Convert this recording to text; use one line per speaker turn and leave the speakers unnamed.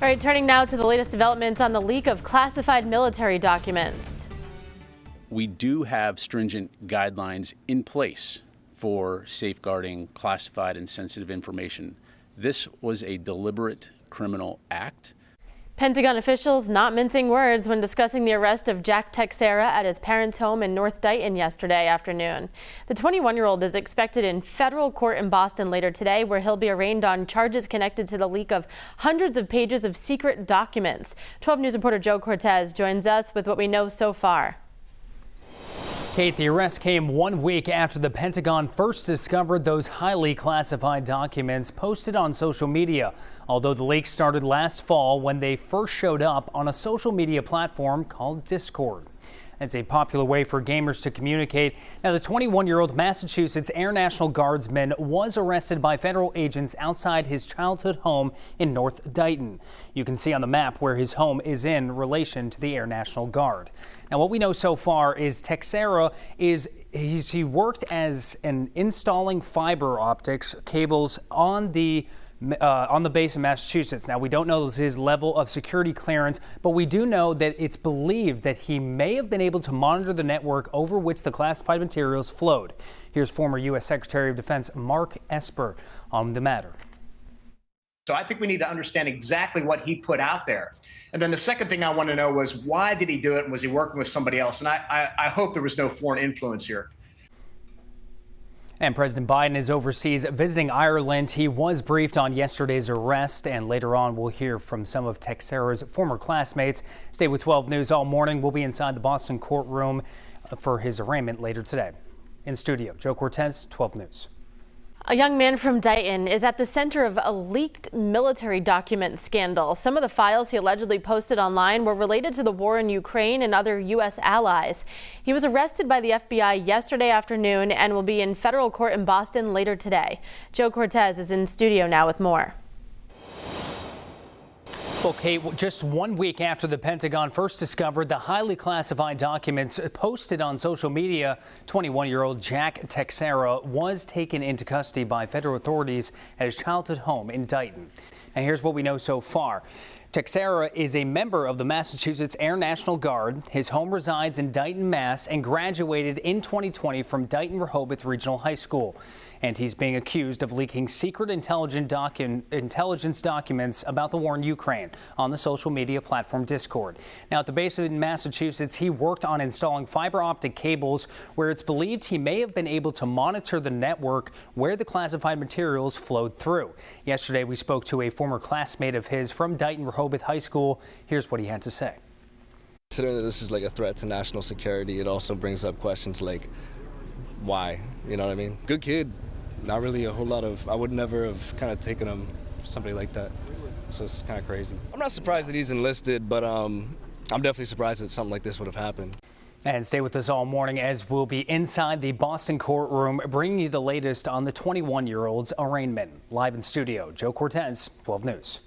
All right, turning now to the latest developments on the leak of classified military documents.
We do have stringent guidelines in place for safeguarding classified and sensitive information. This was a deliberate criminal act.
Pentagon officials not mincing words when discussing the arrest of Jack Teixeira at his parents' home in North Dighton yesterday afternoon. The 21-year-old is expected in federal court in Boston later today, where he'll be arraigned on charges connected to the leak of hundreds of pages of secret documents. 12 News reporter Joe Cortez joins us with what we know so far.
Kate, the arrest came 1 week after the Pentagon first discovered those highly classified documents posted on social media. Although the leak started last fall when they first showed up on a social media platform called Discord. It's a popular way for gamers to communicate. Now, the 21-year-old Massachusetts Air National Guardsman was arrested by federal agents outside his childhood home in North Dighton. You can see on the map where his home is in relation to the Air National Guard. Now, what we know so far is Teixeira he worked as an installing fiber optics cables on the base in Massachusetts. Now, we don't know his level of security clearance, but we do know that it's believed that he may have been able to monitor the network over which the classified materials flowed. Here's former U.S. Secretary of Defense Mark Esper on the matter.
So I think we need to understand exactly what he put out there. And then the second thing I want to know was, why did he do it? And was he working with somebody else? And I hope there was no foreign influence here.
And President Biden is overseas visiting Ireland. He was briefed on yesterday's arrest, and later on we'll hear from some of Teixeira's former classmates. Stay with 12 News all morning. We'll be inside the Boston courtroom for his arraignment later today. In studio, Joe Cortez, 12 News.
A young man from Dighton is at the center of a leaked military document scandal. Some of the files he allegedly posted online were related to the war in Ukraine and other U.S. allies. He was arrested by the FBI yesterday afternoon and will be in federal court in Boston later today. Joe Cortez is in studio now with more.
Okay, just 1 week after the Pentagon first discovered the highly classified documents posted on social media, 21-year-old Jack Teixeira was taken into custody by federal authorities at his childhood home in Dighton. And here's what we know so far. Teixeira is a member of the Massachusetts Air National Guard. His home resides in Dighton, Mass, and graduated in 2020 from Dighton-Rehoboth Regional High School. And he's being accused of leaking secret intelligence documents about the war in Ukraine on the social media platform Discord. Now, at the base in Massachusetts, he worked on installing fiber optic cables where it's believed he may have been able to monitor the network where the classified materials flowed through. Yesterday, we spoke to a former classmate of his from Dighton-Rehoboth High School. Here's what he had to say.
Considering that this is like a threat to national security, it also brings up questions like, why? You know what I mean? Good kid. Not really a whole lot of, I would never have kind of taken him, somebody like that. So it's kind of crazy. I'm not surprised that he's enlisted, but I'm definitely surprised that something like this would have happened.
And stay with us all morning as we'll be inside the Boston courtroom bringing you the latest on the 21-year-old's arraignment. Live in studio, Joe Cortez, 12 News.